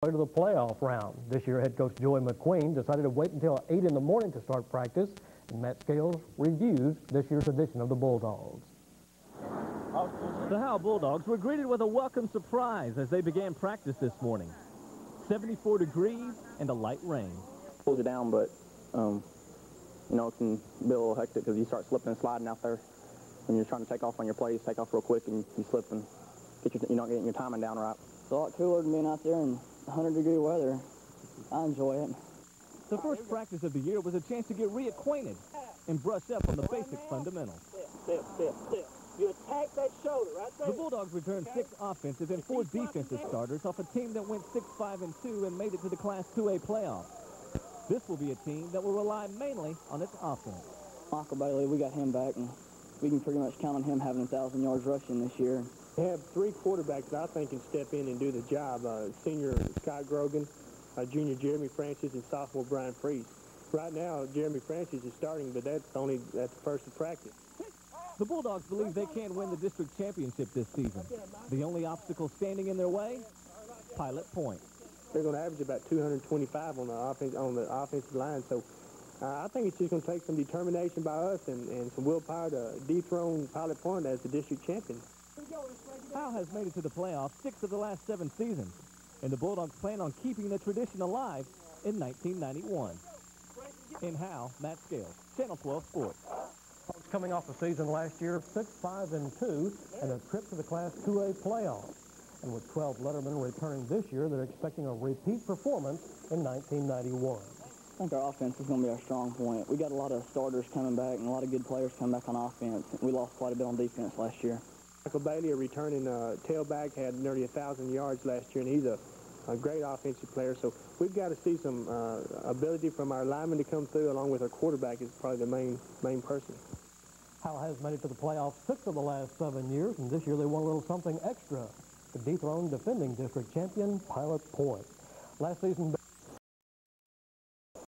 to the playoff round. This year, head coach Joey McQueen decided to wait until 8 in the morning to start practice, and Matt Scales reviews this year's edition of the Bulldogs. The Howe Bulldogs were greeted with a welcome surprise as they began practice this morning. 74 degrees and a light rain. Pulls you down, but you know, it can be a little hectic because you start slipping and sliding out there when you're trying to take off on your plays, take off real quick, and you slip and you're not getting your timing down right. It's a lot cooler than being out there in 100-degree weather. I enjoy it. The first practice of the year was a chance to get reacquainted and brush up on the basic fundamentals. Step. You attack that shoulder right there. The Bulldogs returned 6 offensive and 4 defensive starters off a team that went 6-5-2 and made it to the Class 2A playoffs. This will be a team that will rely mainly on its offense. Michael Bailey, we got him back, and we can pretty much count on him having 1,000 yards rushing this year. We have 3 quarterbacks that I think can step in and do the job. Senior Scott Grogan, junior Jeremy Francis, and sophomore Brian Priest. Right now, Jeremy Francis is starting, but that's the first of practice. The Bulldogs believe they can win the district championship this season. The only obstacle standing in their way, Pilot Point. They're going to average about 225 on the offensive line. So I think it's just going to take some determination by us and some willpower to dethrone Pilot Point as the district champion. Howe has made it to the playoffs 6 of the last 7 seasons, and the Bulldogs plan on keeping the tradition alive in 1991. In Howe, Matt Scales, Channel 12 Sports. Coming off the season last year, 6-5-2, and a trip to the Class 2A playoffs. And with 12 lettermen returning this year, they're expecting a repeat performance in 1991. I think our offense is going to be our strong point. We got a lot of starters coming back and a lot of good players coming back on offense. We lost quite a bit on defense last year. Michael Bailey, a returning tailback, had nearly 1,000 yards last year, and he's a great offensive player. So we've got to see some ability from our linemen to come through, along with our quarterback is probably the main person. Howe has made it to the playoffs 6 of the last 7 years, and this year they want a little something extra to dethrone defending district champion Pilot Point. Last season,